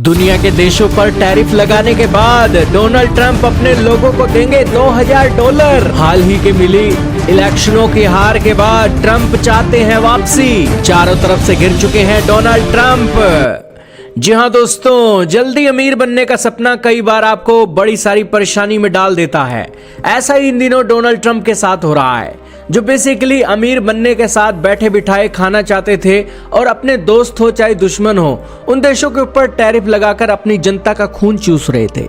दुनिया के देशों पर टैरिफ लगाने के बाद डोनाल्ड ट्रंप अपने लोगों को देंगे $2000। हाल ही के मिली इलेक्शनों की हार के बाद ट्रंप चाहते हैं वापसी। चारों तरफ से घिर चुके हैं डोनाल्ड ट्रंप। जी हाँ दोस्तों, जल्दी अमीर बनने का सपना कई बार आपको बड़ी सारी परेशानी में डाल देता है। ऐसा ही इन दिनों डोनाल्ड ट्रंप के साथ हो रहा है, जो बेसिकली अमीर बनने के साथ बैठे बिठाए खाना चाहते थे और अपने दोस्त हो चाहे दुश्मन हो, उन देशों के ऊपर टैरिफ लगाकर अपनी जनता का खून चूस रहे थे।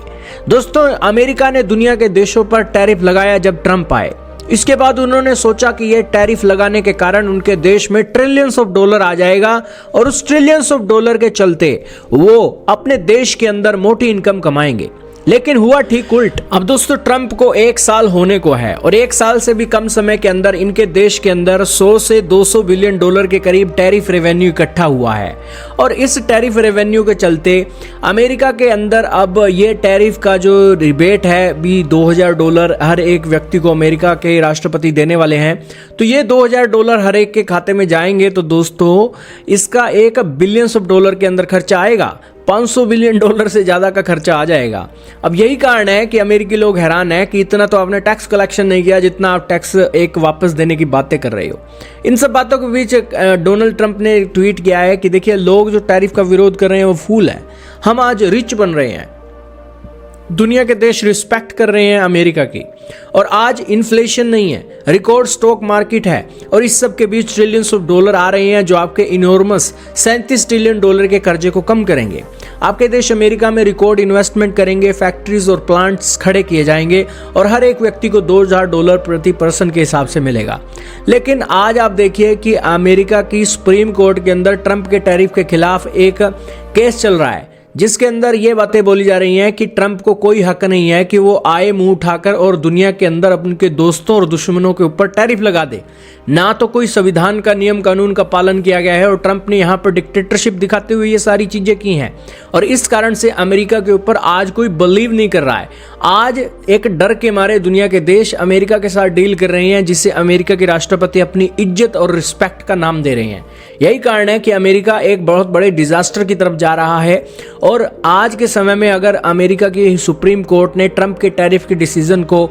दोस्तों, अमेरिका ने दुनिया के देशों पर टैरिफ लगाया जब ट्रंप आए। इसके बाद उन्होंने सोचा कि ये टैरिफ लगाने के कारण उनके देश में ट्रिलियंस ऑफ डॉलर आ जाएगा और उस ट्रिलियंस ऑफ डॉलर के चलते वो अपने देश के अंदर मोटी इनकम कमाएंगे। लेकिन हुआ ठीक उल्ट। अब दोस्तों, ट्रंप को 1 साल होने को है और 1 साल से भी कम समय के अंदर इनके देश के अंदर 100 से 200 बिलियन डॉलर के करीब टैरिफ रेवेन्यू इकट्ठा हुआ है। और इस टैरिफ रेवेन्यू के चलते अमेरिका के अंदर अब ये टैरिफ का जो रिबेट है भी $2000 हर एक व्यक्ति को अमेरिका के राष्ट्रपति देने वाले हैं। तो ये $2000 हर एक के खाते में जाएंगे तो दोस्तों इसका $1 बिलियन के अंदर खर्चा आएगा। $500 बिलियन से ज्यादा का खर्चा आ जाएगा। अब यही कारण है कि अमेरिकी लोग हैरान है कि इतना तो आपने टैक्स कलेक्शन नहीं किया जितना आप टैक्स एक वापस देने की बातें कर रहे हो। इन सब बातों के बीच डोनाल्ड ट्रंप ने ट्वीट किया है कि देखिए, लोग जो टैरिफ का विरोध कर रहे हैं वो फूल है। हम आज रिच बन रहे हैं, दुनिया के देश रिस्पेक्ट कर रहे हैं अमेरिका की, और आज इन्फ्लेशन नहीं है, रिकॉर्ड स्टॉक मार्केट है और इस सब के बीच ट्रिलियंस ऑफ डॉलर आ रहे हैं जो आपके इनॉर्मस $37 ट्रिलियन के कर्जे को कम करेंगे। आपके देश अमेरिका में रिकॉर्ड इन्वेस्टमेंट करेंगे, फैक्ट्रीज और प्लांट्स खड़े किए जाएंगे और हर एक व्यक्ति को $2000 प्रति पर्सन के हिसाब से मिलेगा। लेकिन आज आप देखिए कि अमेरिका की सुप्रीम कोर्ट के अंदर ट्रंप के टैरिफ के खिलाफ एक केस चल रहा है, जिसके अंदर ये बातें बोली जा रही हैं कि ट्रंप को कोई हक नहीं है कि वो आए मुंह उठाकर और दुनिया के अंदर अपने दोस्तों और दुश्मनों के ऊपर टैरिफ लगा दे। ना तो कोई संविधान का नियम कानून का पालन किया गया है और ट्रंप ने यहाँ पर डिक्टेटरशिप दिखाते हुए ये सारी चीजें की हैं, और इस कारण से अमेरिका के ऊपर आज कोई बिलीव नहीं कर रहा है। आज एक डर के मारे दुनिया के देश अमेरिका के साथ डील कर रहे हैं, जिससे अमेरिका के राष्ट्रपति अपनी इज्जत और रिस्पेक्ट का नाम दे रहे हैं। यही कारण है कि अमेरिका एक बहुत बड़े डिजास्टर की तरफ जा रहा है। और आज के समय में अगर अमेरिका की सुप्रीम कोर्ट ने ट्रंप के टैरिफ के डिसीजन को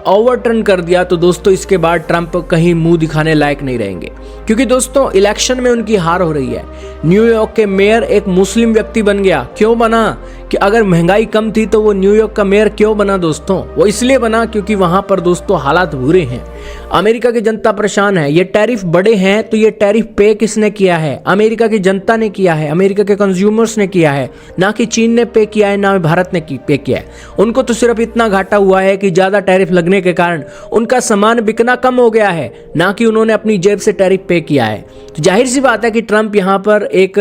ओवरटर्न कर दिया तो दोस्तों इसके बाद ट्रंप कहीं मुंह दिखाने लायक नहीं रहेंगे, क्योंकि दोस्तों इलेक्शन में उनकी हार हो रही है। न्यूयॉर्क के मेयर एक मुस्लिम व्यक्ति बन गया। क्यों बना? कि अगर महंगाई कम थी तो वो न्यूयॉर्क का मेयर क्यों बना दोस्तों? वो इसलिए बना क्योंकि वहां पर दोस्तों हालात बुरे हैं। अमेरिका की जनता परेशान है। ये टैरिफ बड़े हैं तो ये टैरिफ पे किसने किया है? अमेरिका की जनता ने किया है, अमेरिका के कंज्यूमर्स ने किया है, ना कि चीन ने पे किया है, ना भारत ने पे किया है। उनको तो सिर्फ इतना घाटा हुआ है कि ज्यादा टैरिफ लगने के कारण उनका सामान बिकना कम हो गया है, ना कि उन्होंने अपनी जेब से टैरिफ पे किया है। तो जाहिर सी बात है कि ट्रंप यहाँ पर एक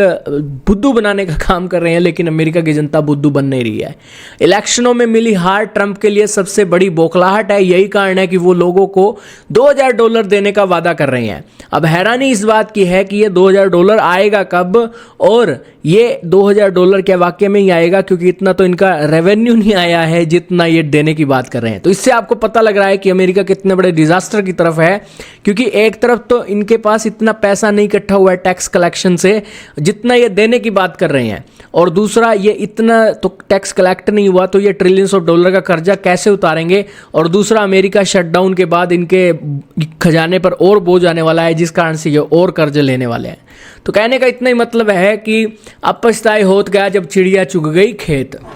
बुद्धू बनाने का काम कर रहे हैं, लेकिन अमेरिका की जनता बुद्धू बन नहीं रही है। इलेक्शनों में मिली हार ट्रंप के लिए सबसे बड़ी बौखलाहट है। यही कारण है कि वो लोगों को $2000 देने का वादा कर रहे हैं। अब हैरानी इस बात की है कि ये $2000 आएगा कब, और ये $2000 क्या वाकई में ही आएगा, क्योंकि इतना तो इनका रेवेन्यू नहीं आया है जितना ये देने की बात कर रहे हैं। तो इससे आपको पता लग रहा है कि अमेरिका कितने बड़े डिजास्टर की तरफ है, क्योंकि एक तरफ तो इनके पास इतना पैसा नहीं इकट्ठा हुआ है टैक्स कलेक्शन से जितना ये देने की बात कर रहे हैं, और दूसरा ये इतना तो टैक्स कलेक्ट नहीं हुआ तो ये ट्रिलियंस ऑफ डॉलर का कर्जा कैसे उतारेंगे, और दूसरा अमेरिका शटडाउन के बाद इनके खजाने पर और बोझ आने वाला है, जिस कारण से ये और कर्जे लेने वाले हैं। तो कहने का इतना ही मतलब है कि अब पछताए होत गया जब चिड़िया चुग गई खेत।